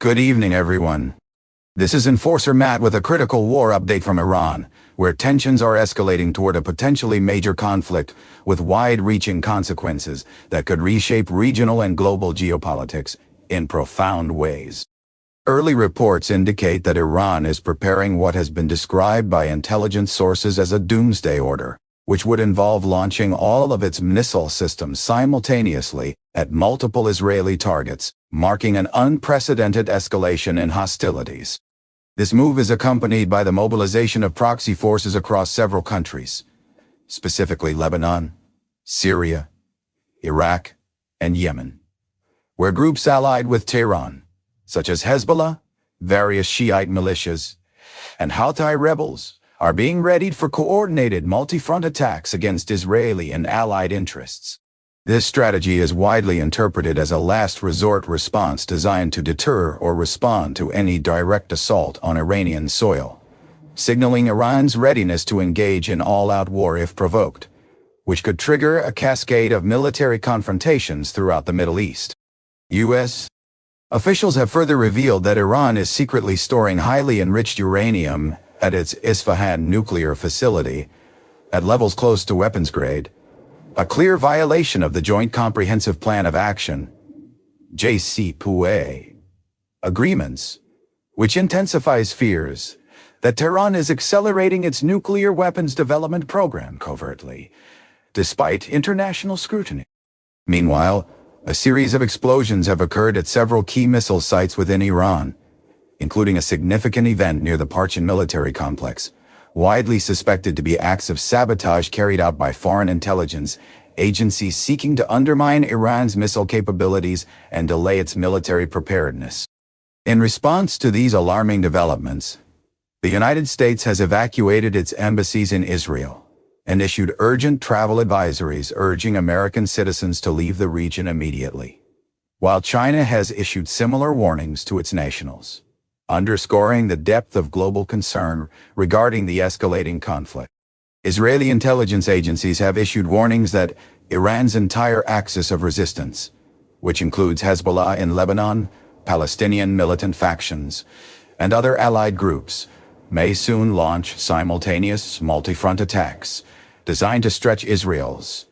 Good evening, everyone. This is Enforcer Matt with a critical war update from Iran, where tensions are escalating toward a potentially major conflict with wide-reaching consequences that could reshape regional and global geopolitics in profound ways. Early reports indicate that Iran is preparing what has been described by intelligence sources as a doomsday order, which would involve launching all of its missile systems simultaneously at multiple Israeli targets, marking an unprecedented escalation in hostilities. This move is accompanied by the mobilization of proxy forces across several countries, specifically Lebanon, Syria, Iraq, and Yemen, where groups allied with Tehran, such as Hezbollah, various Shiite militias, and Houthi rebels, are being readied for coordinated multi-front attacks against Israeli and allied interests. This strategy is widely interpreted as a last-resort response designed to deter or respond to any direct assault on Iranian soil, signaling Iran's readiness to engage in all-out war if provoked, which could trigger a cascade of military confrontations throughout the Middle East. U.S. officials have further revealed that Iran is secretly storing highly enriched uranium at its Isfahan nuclear facility at levels close to weapons grade, a clear violation of the Joint Comprehensive Plan of Action (JCPOA) agreements, which intensifies fears that Tehran is accelerating its nuclear weapons development program covertly, despite international scrutiny. Meanwhile, a series of explosions have occurred at several key missile sites within Iran, including a significant event near the Parchin military complex, widely suspected to be acts of sabotage carried out by foreign intelligence agencies seeking to undermine Iran's missile capabilities and delay its military preparedness. In response to these alarming developments, the United States has evacuated its embassies in Israel and issued urgent travel advisories urging American citizens to leave the region immediately, while China has issued similar warnings to its nationals, underscoring the depth of global concern regarding the escalating conflict. Israeli intelligence agencies have issued warnings that Iran's entire axis of resistance, which includes Hezbollah in Lebanon, Palestinian militant factions, and other allied groups, may soon launch simultaneous multi-front attacks designed to stretch Israel's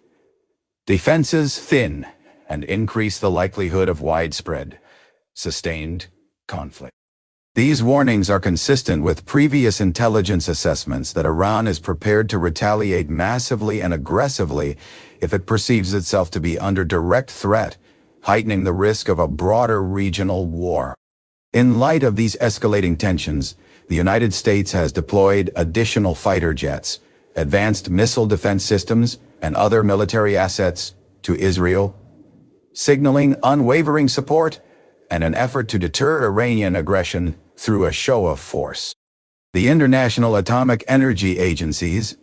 defenses thin and increase the likelihood of widespread, sustained conflict. These warnings are consistent with previous intelligence assessments that Iran is prepared to retaliate massively and aggressively if it perceives itself to be under direct threat, heightening the risk of a broader regional war. In light of these escalating tensions, the United States has deployed additional fighter jets, advanced missile defense systems, and other military assets to Israel, signaling unwavering support and an effort to deter Iranian aggression through a show of force. The International Atomic Energy Agency's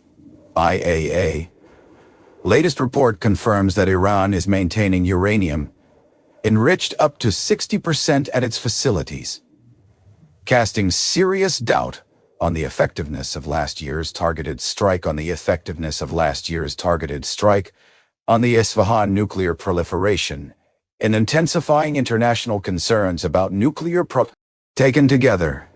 IAEA latest report confirms that Iran is maintaining uranium enriched up to 60% at its facilities, casting serious doubt on the effectiveness of last year's targeted strike on the Isfahan nuclear proliferation and intensifying international concerns about nuclear Taken together,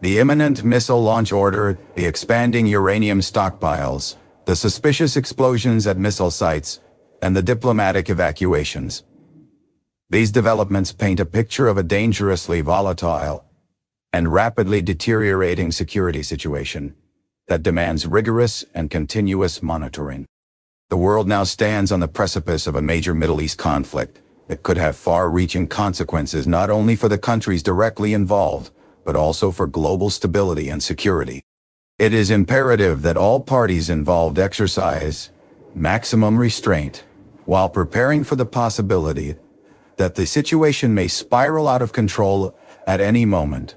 the imminent missile launch order, the expanding uranium stockpiles, the suspicious explosions at missile sites, and the diplomatic evacuations. These developments paint a picture of a dangerously volatile and rapidly deteriorating security situation that demands rigorous and continuous monitoring. The world now stands on the precipice of a major Middle East conflict that could have far-reaching consequences not only for the countries directly involved, but also for global stability and security. It is imperative that all parties involved exercise maximum restraint while preparing for the possibility that the situation may spiral out of control at any moment,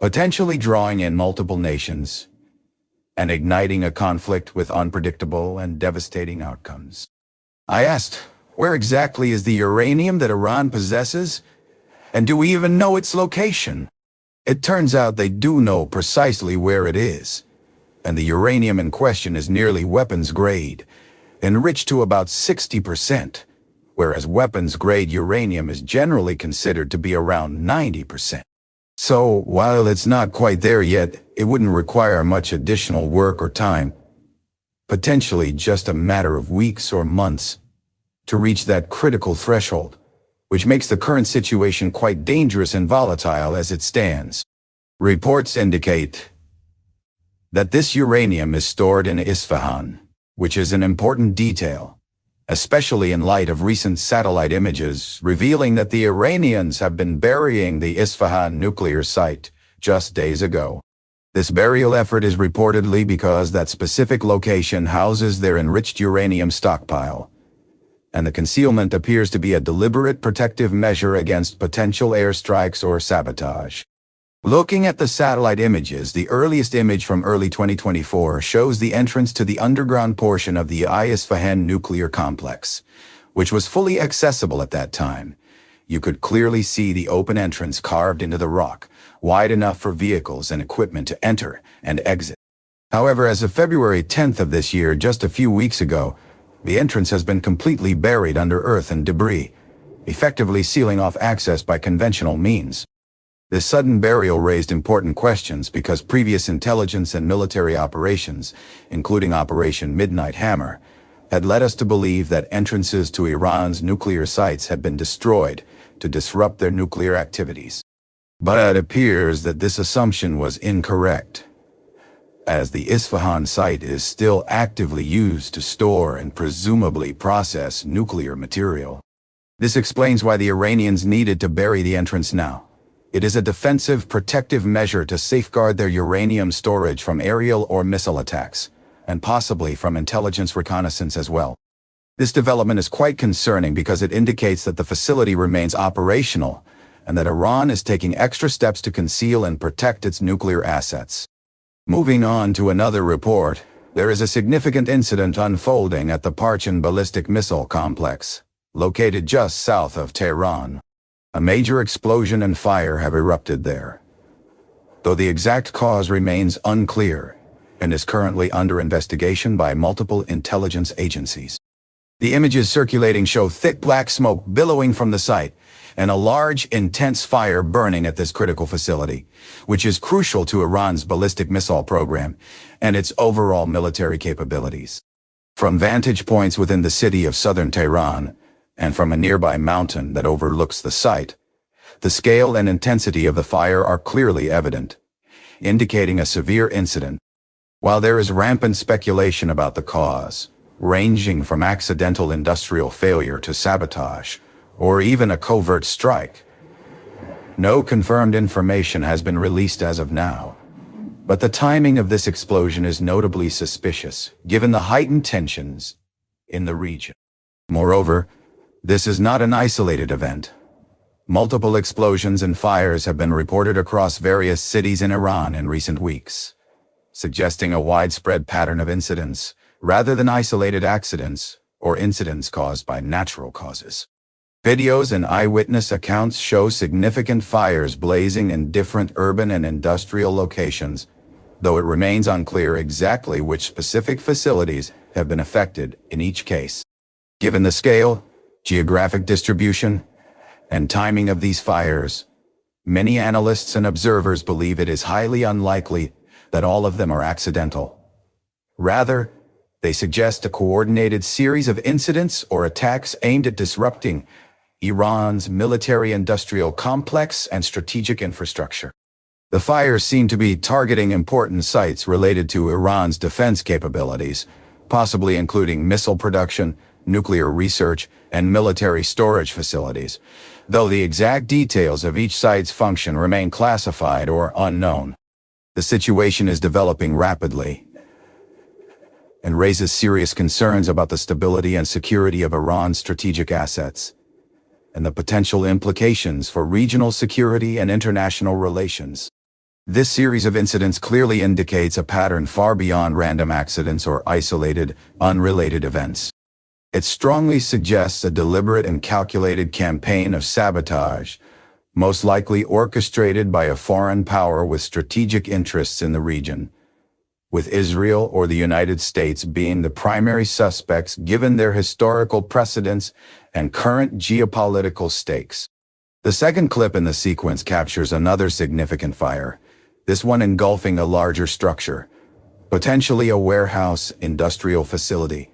potentially drawing in multiple nations and igniting a conflict with unpredictable and devastating outcomes. I asked, where exactly is the uranium that Iran possesses? And do we even know its location? It turns out they do know precisely where it is. And the uranium in question is nearly weapons grade, enriched to about 60%, whereas weapons-grade uranium is generally considered to be around 90%. So, while it's not quite there yet, it wouldn't require much additional work or time, potentially just a matter of weeks or months, to reach that critical threshold, which makes the current situation quite dangerous and volatile as it stands. Reports indicate that this uranium is stored in Isfahan, which is an important detail, especially in light of recent satellite images revealing that the Iranians have been burying the Isfahan nuclear site just days ago. This burial effort is reportedly because that specific location houses their enriched uranium stockpile, and the concealment appears to be a deliberate protective measure against potential airstrikes or sabotage. Looking at the satellite images, the earliest image from early 2024 shows the entrance to the underground portion of the Isfahan nuclear complex, which was fully accessible at that time. You could clearly see the open entrance carved into the rock, wide enough for vehicles and equipment to enter and exit. However, as of February 10th of this year, just a few weeks ago, the entrance has been completely buried under earth and debris, effectively sealing off access by conventional means. This sudden burial raised important questions because previous intelligence and military operations, including Operation Midnight Hammer, had led us to believe that entrances to Iran's nuclear sites had been destroyed to disrupt their nuclear activities. But it appears that this assumption was incorrect, as the Isfahan site is still actively used to store and presumably process nuclear material. This explains why the Iranians needed to bury the entrance now. It is a defensive, protective measure to safeguard their uranium storage from aerial or missile attacks, and possibly from intelligence reconnaissance as well. This development is quite concerning because it indicates that the facility remains operational and that Iran is taking extra steps to conceal and protect its nuclear assets. Moving on to another report, there is a significant incident unfolding at the Parchin ballistic missile complex, located just south of Tehran. A major explosion and fire have erupted there, though the exact cause remains unclear and is currently under investigation by multiple intelligence agencies. The images circulating show thick black smoke billowing from the site and a large, intense fire burning at this critical facility, which is crucial to Iran's ballistic missile program and its overall military capabilities. From vantage points within the city of southern Tehran, and from a nearby mountain that overlooks the site, the scale and intensity of the fire are clearly evident, indicating a severe incident. While there is rampant speculation about the cause, ranging from accidental industrial failure to sabotage, or even a covert strike, no confirmed information has been released as of now. But the timing of this explosion is notably suspicious, given the heightened tensions in the region. Moreover, this is not an isolated event. Multiple explosions and fires have been reported across various cities in Iran in recent weeks, suggesting a widespread pattern of incidents, rather than isolated accidents or incidents caused by natural causes. Videos and eyewitness accounts show significant fires blazing in different urban and industrial locations, though it remains unclear exactly which specific facilities have been affected in each case. Given the scale, geographic distribution, and timing of these fires, many analysts and observers believe it is highly unlikely that all of them are accidental. Rather, they suggest a coordinated series of incidents or attacks aimed at disrupting Iran's military-industrial complex and strategic infrastructure. The fires seem to be targeting important sites related to Iran's defense capabilities, possibly including missile production, nuclear research, and military storage facilities, though the exact details of each site's function remain classified or unknown. The situation is developing rapidly and raises serious concerns about the stability and security of Iran's strategic assets, and the potential implications for regional security and international relations. This series of incidents clearly indicates a pattern far beyond random accidents or isolated, unrelated events. It strongly suggests a deliberate and calculated campaign of sabotage, most likely orchestrated by a foreign power with strategic interests in the region. with Israel or the United States being the primary suspects given their historical precedents and current geopolitical stakes. The second clip in the sequence captures another significant fire, this one engulfing a larger structure, potentially a warehouse, industrial facility,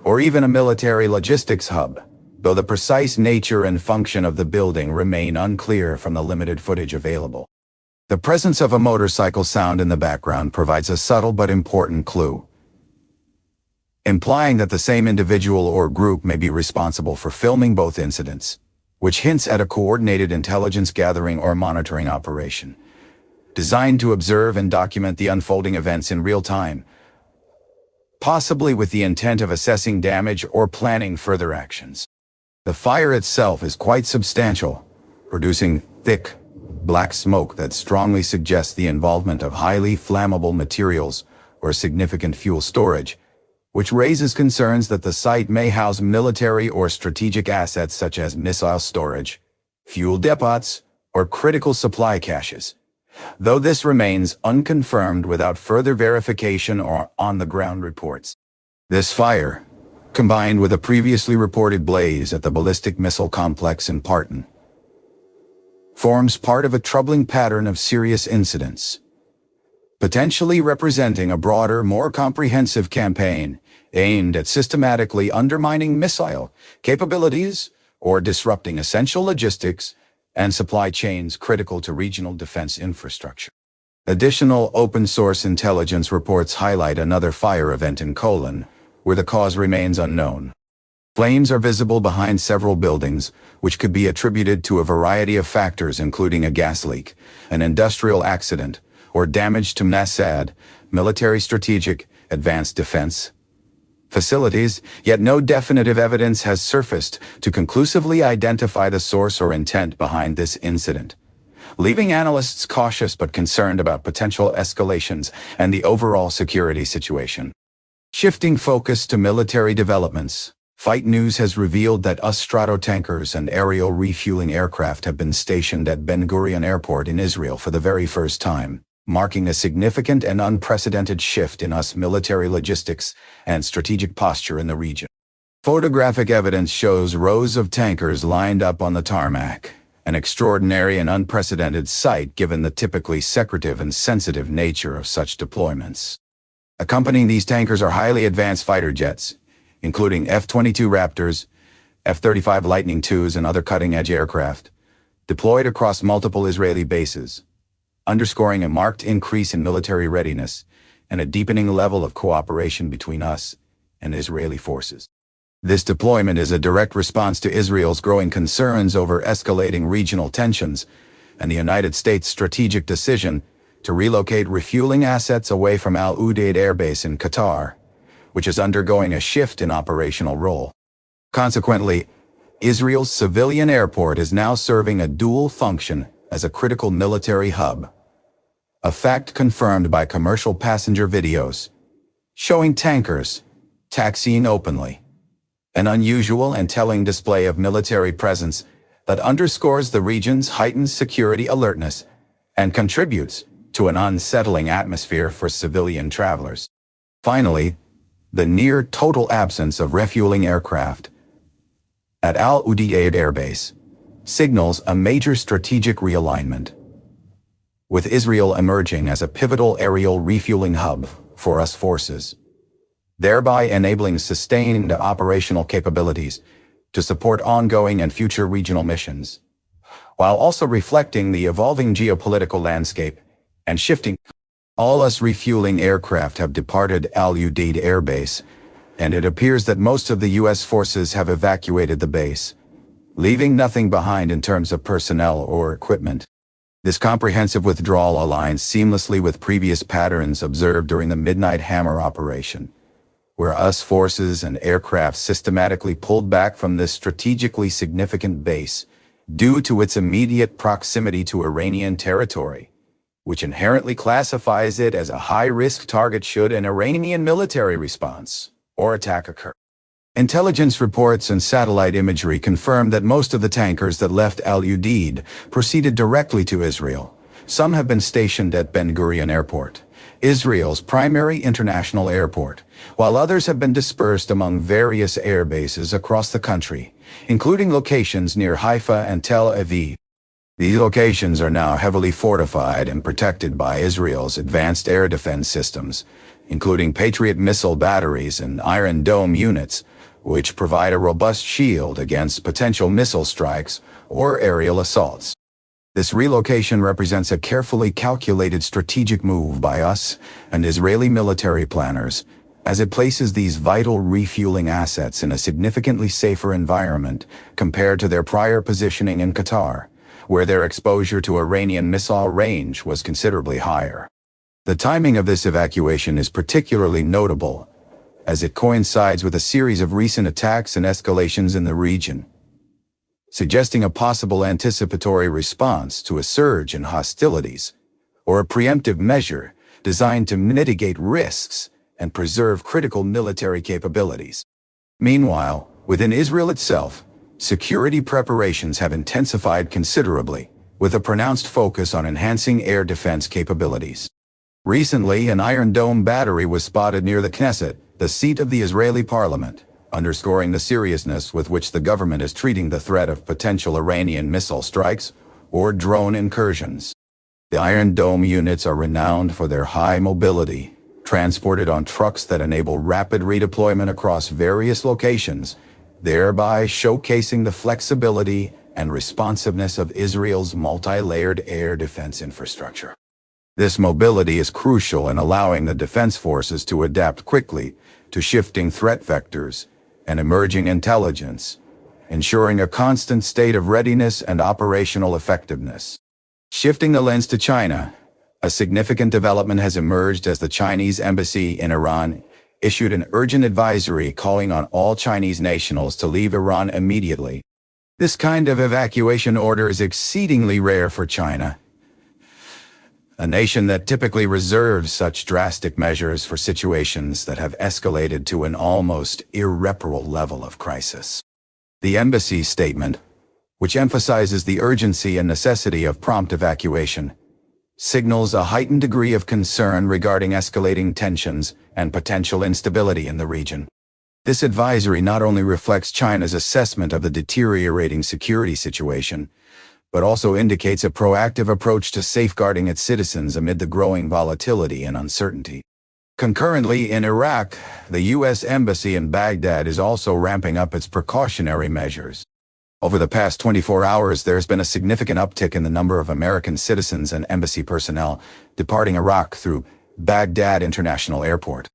or even a military logistics hub, though the precise nature and function of the building remain unclear from the limited footage available. The presence of a motorcycle sound in the background provides a subtle but important clue, implying that the same individual or group may be responsible for filming both incidents, which hints at a coordinated intelligence gathering or monitoring operation, designed to observe and document the unfolding events in real time, possibly with the intent of assessing damage or planning further actions. The fire itself is quite substantial, producing thick, black smoke that strongly suggests the involvement of highly flammable materials or significant fuel storage, which raises concerns that the site may house military or strategic assets such as missile storage, fuel depots, or critical supply caches, though this remains unconfirmed without further verification or on-the-ground reports. This fire, combined with a previously reported blaze at the ballistic missile complex in Parton, forms part of a troubling pattern of serious incidents, potentially representing a broader, more comprehensive campaign aimed at systematically undermining missile capabilities or disrupting essential logistics and supply chains critical to regional defense infrastructure. Additional open-source intelligence reports highlight another fire event in Kolan, where the cause remains unknown. Flames are visible behind several buildings, which could be attributed to a variety of factors including a gas leak, an industrial accident, or damage to Mossad, military strategic, advanced defense facilities, yet no definitive evidence has surfaced to conclusively identify the source or intent behind this incident, leaving analysts cautious but concerned about potential escalations and the overall security situation. Shifting focus to military developments, Fight News has revealed that US Stratotankers and aerial refueling aircraft have been stationed at Ben Gurion Airport in Israel for the very first time, marking a significant and unprecedented shift in US military logistics and strategic posture in the region. Photographic evidence shows rows of tankers lined up on the tarmac, an extraordinary and unprecedented sight given the typically secretive and sensitive nature of such deployments. Accompanying these tankers are highly advanced fighter jets, including F-22 Raptors, F-35 Lightning IIs and other cutting-edge aircraft, deployed across multiple Israeli bases, underscoring a marked increase in military readiness and a deepening level of cooperation between us and Israeli forces. This deployment is a direct response to Israel's growing concerns over escalating regional tensions and the United States' strategic decision to relocate refueling assets away from Al Udeid Air Base in Qatar, which is undergoing a shift in operational role. Consequently, Israel's civilian airport is now serving a dual function as a critical military hub, a fact confirmed by commercial passenger videos showing tankers taxiing openly, an unusual and telling display of military presence that underscores the region's heightened security alertness and contributes to an unsettling atmosphere for civilian travelers. Finally, the near-total absence of refueling aircraft at Al Udeid Air Base signals a major strategic realignment, with Israel emerging as a pivotal aerial refueling hub for US forces, thereby enabling sustained operational capabilities to support ongoing and future regional missions, while also reflecting the evolving geopolitical landscape and shifting. All US refueling aircraft have departed Al Udeid Air Base, and it appears that most of the US forces have evacuated the base, leaving nothing behind in terms of personnel or equipment. This comprehensive withdrawal aligns seamlessly with previous patterns observed during the Midnight Hammer operation, where US forces and aircraft systematically pulled back from this strategically significant base due to its immediate proximity to Iranian territory, which inherently classifies it as a high-risk target should an Iranian military response or attack occur. Intelligence reports and satellite imagery confirm that most of the tankers that left Al Udeid proceeded directly to Israel. Some have been stationed at Ben Gurion Airport, Israel's primary international airport, while others have been dispersed among various air bases across the country, including locations near Haifa and Tel Aviv. These locations are now heavily fortified and protected by Israel's advanced air defense systems, including Patriot missile batteries and Iron Dome units, which provide a robust shield against potential missile strikes or aerial assaults. This relocation represents a carefully calculated strategic move by us and Israeli military planners, as it places these vital refueling assets in a significantly safer environment compared to their prior positioning in Qatar, where their exposure to Iranian missile range was considerably higher. The timing of this evacuation is particularly notable, as it coincides with a series of recent attacks and escalations in the region, suggesting a possible anticipatory response to a surge in hostilities, or a preemptive measure designed to mitigate risks and preserve critical military capabilities. Meanwhile, within Israel itself, security preparations have intensified considerably, with a pronounced focus on enhancing air defense capabilities. Recently, an Iron Dome battery was spotted near the Knesset, the seat of the Israeli parliament, underscoring the seriousness with which the government is treating the threat of potential Iranian missile strikes or drone incursions. The Iron Dome units are renowned for their high mobility, transported on trucks that enable rapid redeployment across various locations, thereby showcasing the flexibility and responsiveness of Israel's multi-layered air defense infrastructure. This mobility is crucial in allowing the defense forces to adapt quickly to shifting threat vectors and emerging intelligence, ensuring a constant state of readiness and operational effectiveness. Shifting the lens to China, a significant development has emerged as the Chinese embassy in Iran issued an urgent advisory calling on all Chinese nationals to leave Iran immediately. This kind of evacuation order is exceedingly rare for China, a nation that typically reserves such drastic measures for situations that have escalated to an almost irreparable level of crisis. The embassy's statement, which emphasizes the urgency and necessity of prompt evacuation, signals a heightened degree of concern regarding escalating tensions and potential instability in the region. This advisory not only reflects China's assessment of the deteriorating security situation, but also indicates a proactive approach to safeguarding its citizens amid the growing volatility and uncertainty. Concurrently, in Iraq, the U.S. Embassy in Baghdad is also ramping up its precautionary measures. Over the past 24 hours, there has been a significant uptick in the number of American citizens and embassy personnel departing Iraq through Baghdad International Airport.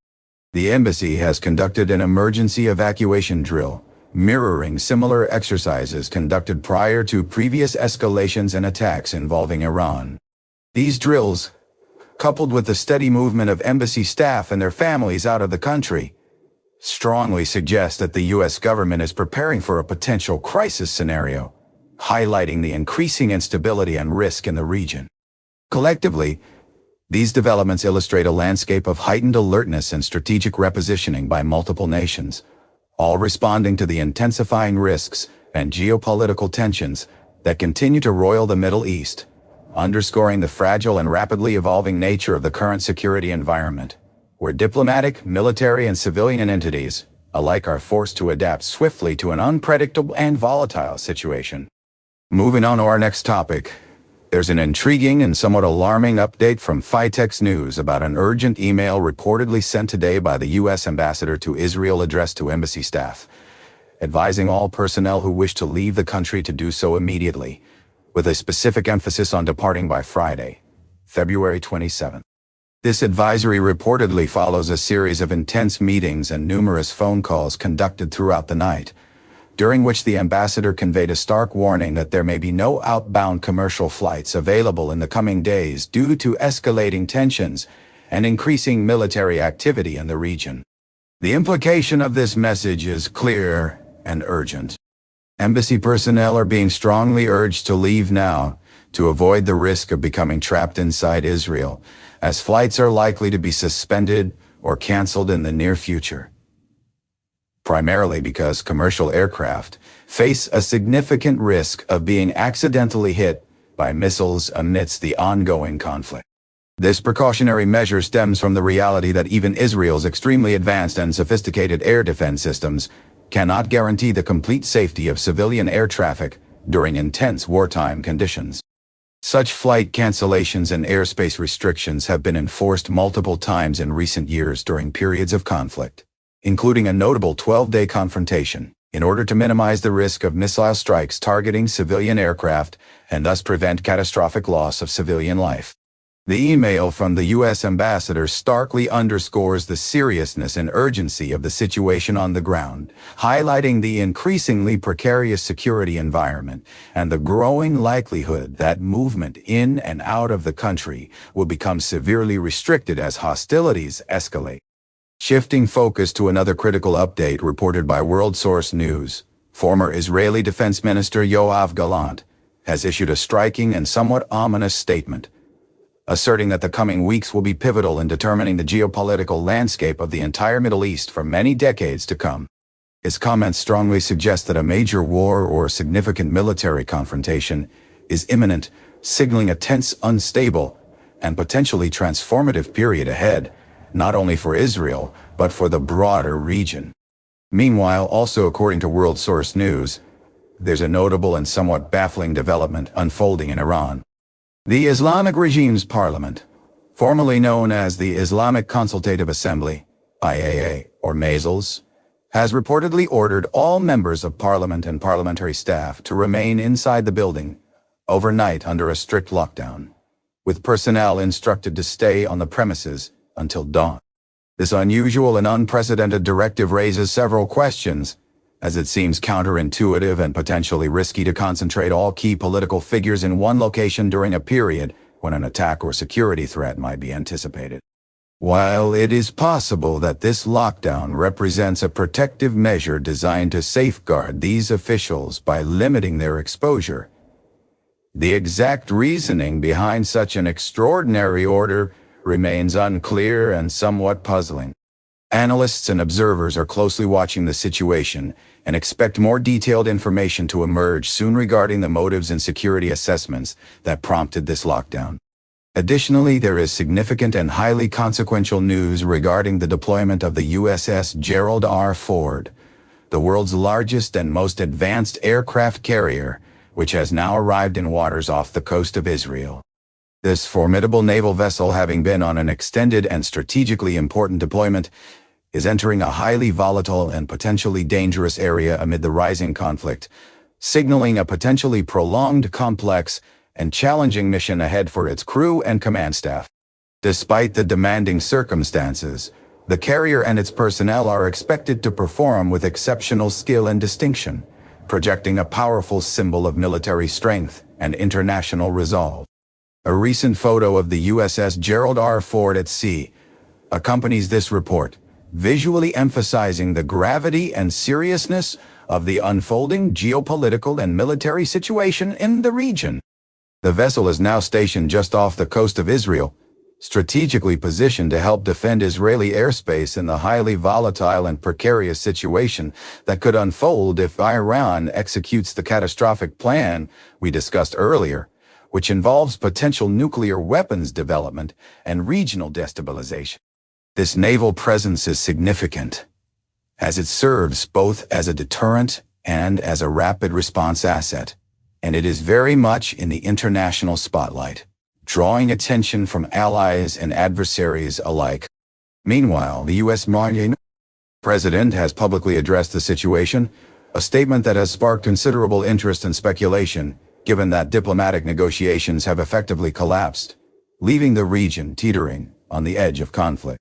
The embassy has conducted an emergency evacuation drill, mirroring similar exercises conducted prior to previous escalations and attacks involving Iran. These drills, coupled with the steady movement of embassy staff and their families out of the country, strongly suggest that the U.S. government is preparing for a potential crisis scenario, highlighting the increasing instability and risk in the region. Collectively, these developments illustrate a landscape of heightened alertness and strategic repositioning by multiple nations, all responding to the intensifying risks and geopolitical tensions that continue to roil the Middle East, underscoring the fragile and rapidly evolving nature of the current security environment, where diplomatic, military, and civilian entities alike are forced to adapt swiftly to an unpredictable and volatile situation. Moving on to our next topic, there's an intriguing and somewhat alarming update from Fitex News about an urgent email reportedly sent today by the U.S. ambassador to Israel addressed to embassy staff, advising all personnel who wish to leave the country to do so immediately, with a specific emphasis on departing by Friday, February 27. This advisory reportedly follows a series of intense meetings and numerous phone calls conducted throughout the night, during which the ambassador conveyed a stark warning that there may be no outbound commercial flights available in the coming days due to escalating tensions and increasing military activity in the region. The implication of this message is clear and urgent. Embassy personnel are being strongly urged to leave now to avoid the risk of becoming trapped inside Israel, as flights are likely to be suspended or canceled in the near future, primarily because commercial aircraft face a significant risk of being accidentally hit by missiles amidst the ongoing conflict. This precautionary measure stems from the reality that even Israel's extremely advanced and sophisticated air defense systems cannot guarantee the complete safety of civilian air traffic during intense wartime conditions. Such flight cancellations and airspace restrictions have been enforced multiple times in recent years during periods of conflict, including a notable 12-day confrontation, in order to minimize the risk of missile strikes targeting civilian aircraft and thus prevent catastrophic loss of civilian life. The email from the U.S. ambassador starkly underscores the seriousness and urgency of the situation on the ground, highlighting the increasingly precarious security environment and the growing likelihood that movement in and out of the country will become severely restricted as hostilities escalate. Shifting focus to another critical update reported by World Source News, former Israeli Defense Minister Yoav Gallant has issued a striking and somewhat ominous statement, asserting that the coming weeks will be pivotal in determining the geopolitical landscape of the entire Middle East for many decades to come. His comments strongly suggest that a major war or significant military confrontation is imminent, signaling a tense, unstable, and potentially transformative period ahead, not only for Israel, but for the broader region. Meanwhile, also according to World Source News, there's a notable and somewhat baffling development unfolding in Iran. The Islamic regime's parliament, formerly known as the Islamic Consultative Assembly, IAA, or MESALS, has reportedly ordered all members of parliament and parliamentary staff to remain inside the building overnight under a strict lockdown, with personnel instructed to stay on the premises until dawn. This unusual and unprecedented directive raises several questions, as it seems counterintuitive and potentially risky to concentrate all key political figures in one location during a period when an attack or security threat might be anticipated. While it is possible that this lockdown represents a protective measure designed to safeguard these officials by limiting their exposure, the exact reasoning behind such an extraordinary order remains unclear and somewhat puzzling. Analysts and observers are closely watching the situation and expect more detailed information to emerge soon regarding the motives and security assessments that prompted this lockdown. Additionally, there is significant and highly consequential news regarding the deployment of the USS Gerald R. Ford, the world's largest and most advanced aircraft carrier, which has now arrived in waters off the coast of Israel. This formidable naval vessel, having been on an extended and strategically important deployment, is entering a highly volatile and potentially dangerous area amid the rising conflict, signaling a potentially prolonged, complex, and challenging mission ahead for its crew and command staff. Despite the demanding circumstances, the carrier and its personnel are expected to perform with exceptional skill and distinction, projecting a powerful symbol of military strength and international resolve. A recent photo of the USS Gerald R. Ford at sea accompanies this report, visually emphasizing the gravity and seriousness of the unfolding geopolitical and military situation in the region. The vessel is now stationed just off the coast of Israel, strategically positioned to help defend Israeli airspace in the highly volatile and precarious situation that could unfold if Iran executes the catastrophic plan we discussed earlier, which involves potential nuclear weapons development and regional destabilization. This naval presence is significant, as it serves both as a deterrent and as a rapid response asset, and it is very much in the international spotlight, drawing attention from allies and adversaries alike. Meanwhile, the U.S. President has publicly addressed the situation, a statement that has sparked considerable interest and speculation, given that diplomatic negotiations have effectively collapsed, leaving the region teetering on the edge of conflict.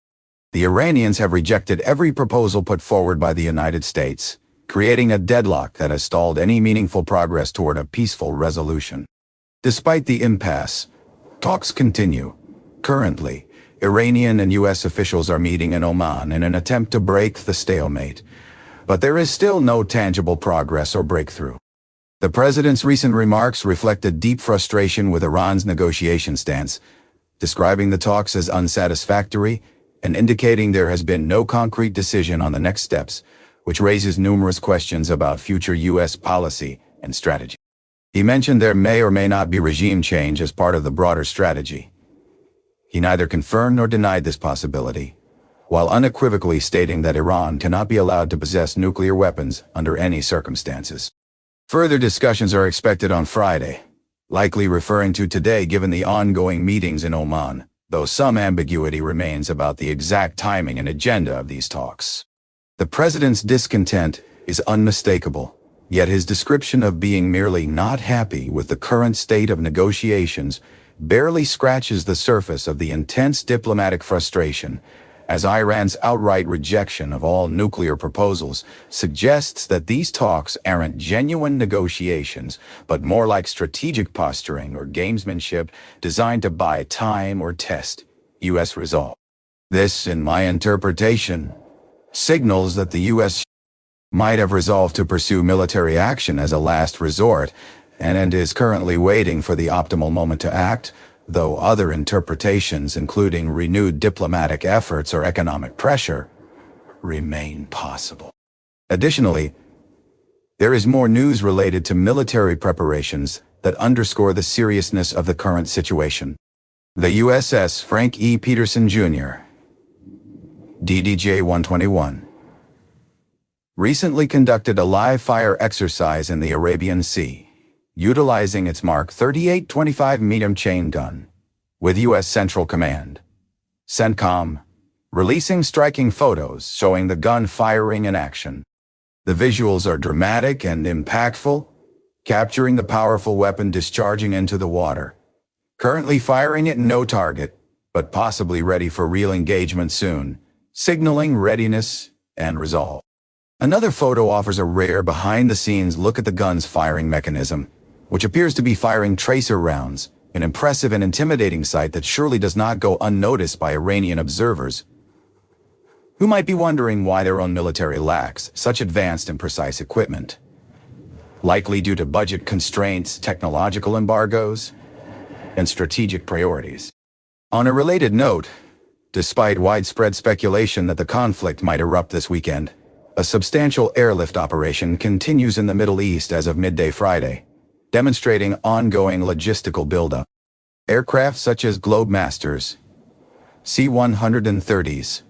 The Iranians have rejected every proposal put forward by the United States, creating a deadlock that has stalled any meaningful progress toward a peaceful resolution. Despite the impasse, talks continue. Currently, Iranian and U.S. officials are meeting in Oman in an attempt to break the stalemate, but there is still no tangible progress or breakthrough. The president's recent remarks reflected deep frustration with Iran's negotiation stance, describing the talks as unsatisfactory and indicating there has been no concrete decision on the next steps, which raises numerous questions about future U.S. policy and strategy. He mentioned there may or may not be regime change as part of the broader strategy. He neither confirmed nor denied this possibility, while unequivocally stating that Iran cannot be allowed to possess nuclear weapons under any circumstances. Further discussions are expected on Friday, likely referring to today given the ongoing meetings in Oman, though some ambiguity remains about the exact timing and agenda of these talks. The president's discontent is unmistakable, yet his description of being merely not happy with the current state of negotiations barely scratches the surface of the intense diplomatic frustration, as Iran's outright rejection of all nuclear proposals suggests that these talks aren't genuine negotiations, but more like strategic posturing or gamesmanship designed to buy time or test U.S. resolve. This, in my interpretation, signals that the U.S. might have resolved to pursue military action as a last resort and is currently waiting for the optimal moment to act, though other interpretations, including renewed diplomatic efforts or economic pressure, remain possible. Additionally, there is more news related to military preparations that underscore the seriousness of the current situation. The USS Frank E. Peterson, Jr., DDJ-121, recently conducted a live-fire exercise in the Arabian Sea, utilizing its Mark 38 25-medium chain gun, with U.S. Central Command, CENTCOM, releasing striking photos showing the gun firing in action. The visuals are dramatic and impactful, capturing the powerful weapon discharging into the water, currently firing at no target, but possibly ready for real engagement soon, signaling readiness and resolve. Another photo offers a rare behind-the-scenes look at the gun's firing mechanism, which appears to be firing tracer rounds, an impressive and intimidating sight that surely does not go unnoticed by Iranian observers, who might be wondering why their own military lacks such advanced and precise equipment, likely due to budget constraints, technological embargoes, and strategic priorities. On a related note, despite widespread speculation that the conflict might erupt this weekend, a substantial airlift operation continues in the Middle East as of midday Friday, demonstrating ongoing logistical buildup. Aircraft such as Globemasters, C-130s,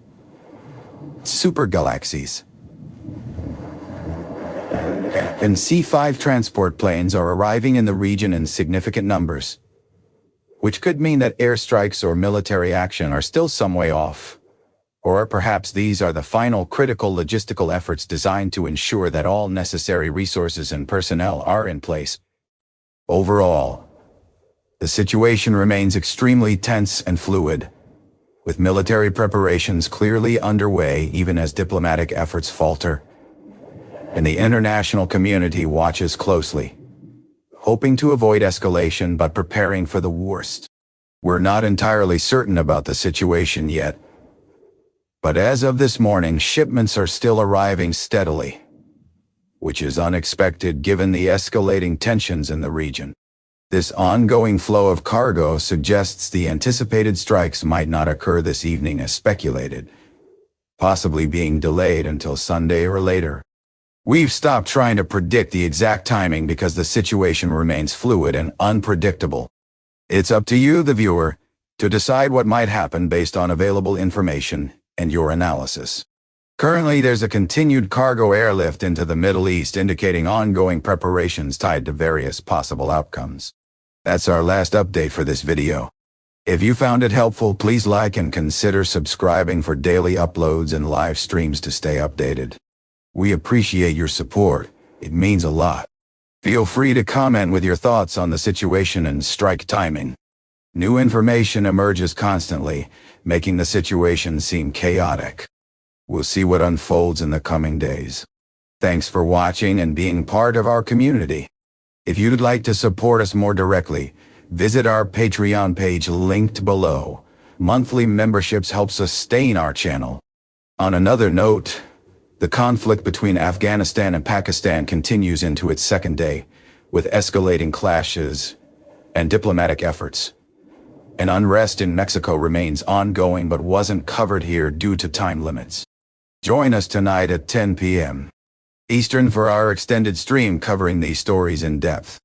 Super Galaxies, and C-5 transport planes are arriving in the region in significant numbers, which could mean that airstrikes or military action are still some way off. Or perhaps these are the final critical logistical efforts designed to ensure that all necessary resources and personnel are in place. Overall, the situation remains extremely tense and fluid, with military preparations clearly underway even as diplomatic efforts falter, and the international community watches closely, hoping to avoid escalation but preparing for the worst. We're not entirely certain about the situation yet, but as of this morning, shipments are still arriving steadily, which is unexpected given the escalating tensions in the region. This ongoing flow of cargo suggests the anticipated strikes might not occur this evening as speculated, possibly being delayed until Sunday or later. We've stopped trying to predict the exact timing because the situation remains fluid and unpredictable. It's up to you, the viewer, to decide what might happen based on available information and your analysis. Currently, there's a continued cargo airlift into the Middle East indicating ongoing preparations tied to various possible outcomes. That's our last update for this video. If you found it helpful, please like and consider subscribing for daily uploads and live streams to stay updated. We appreciate your support. It means a lot. Feel free to comment with your thoughts on the situation and strike timing. New information emerges constantly, making the situation seem chaotic. We'll see what unfolds in the coming days. Thanks for watching and being part of our community. If you'd like to support us more directly, visit our Patreon page linked below. Monthly memberships help sustain our channel. On another note, the conflict between Afghanistan and Pakistan continues into its second day, with escalating clashes and diplomatic efforts. And unrest in Mexico remains ongoing but wasn't covered here due to time limits. Join us tonight at 10 p.m. Eastern for our extended stream covering these stories in depth.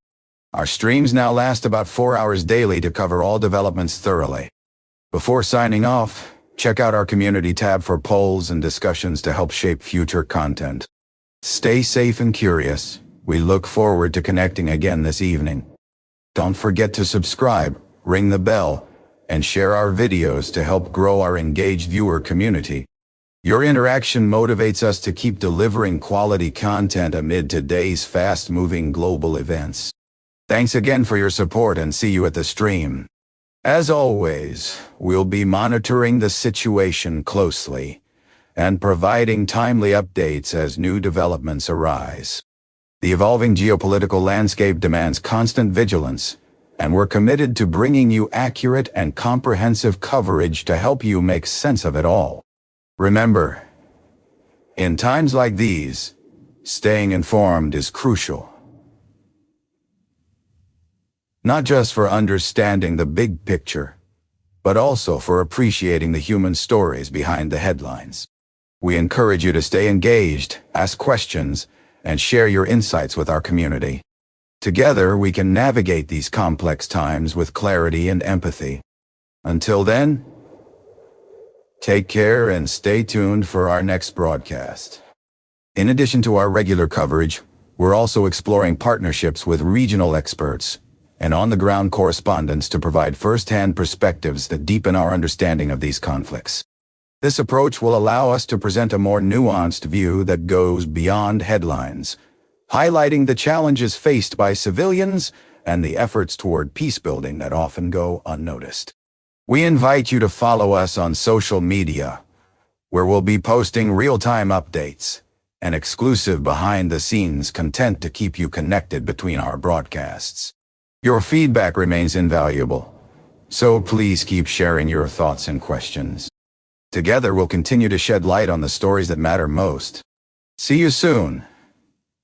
Our streams now last about 4 hours daily to cover all developments thoroughly. Before signing off, check out our community tab for polls and discussions to help shape future content. Stay safe and curious. We look forward to connecting again this evening. Don't forget to subscribe, ring the bell, and share our videos to help grow our engaged viewer community. Your interaction motivates us to keep delivering quality content amid today's fast-moving global events. Thanks again for your support and see you at the stream. As always, we'll be monitoring the situation closely and providing timely updates as new developments arise. The evolving geopolitical landscape demands constant vigilance, and we're committed to bringing you accurate and comprehensive coverage to help you make sense of it all. Remember, in times like these, staying informed is crucial. Not just for understanding the big picture, but also for appreciating the human stories behind the headlines. We encourage you to stay engaged, ask questions, and share your insights with our community. Together, we can navigate these complex times with clarity and empathy. Until then, take care and stay tuned for our next broadcast. In addition to our regular coverage, we're also exploring partnerships with regional experts and on-the-ground correspondents to provide first-hand perspectives that deepen our understanding of these conflicts. This approach will allow us to present a more nuanced view that goes beyond headlines, highlighting the challenges faced by civilians and the efforts toward peace-building that often go unnoticed. We invite you to follow us on social media, where we'll be posting real-time updates and exclusive behind-the-scenes content to keep you connected between our broadcasts. Your feedback remains invaluable, so please keep sharing your thoughts and questions. Together, we'll continue to shed light on the stories that matter most. See you soon,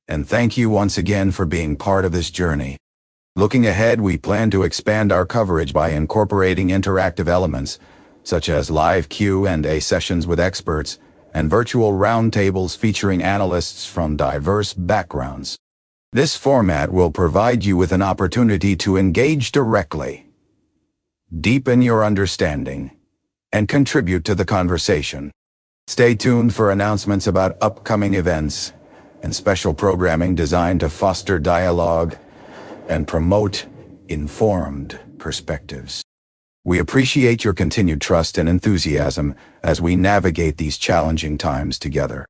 and thank you once again for being part of this journey. Looking ahead, we plan to expand our coverage by incorporating interactive elements, such as live Q&A sessions with experts and virtual roundtables featuring analysts from diverse backgrounds. This format will provide you with an opportunity to engage directly, deepen your understanding, and contribute to the conversation. Stay tuned for announcements about upcoming events and special programming designed to foster dialogue and promote informed perspectives. We appreciate your continued trust and enthusiasm as we navigate these challenging times together.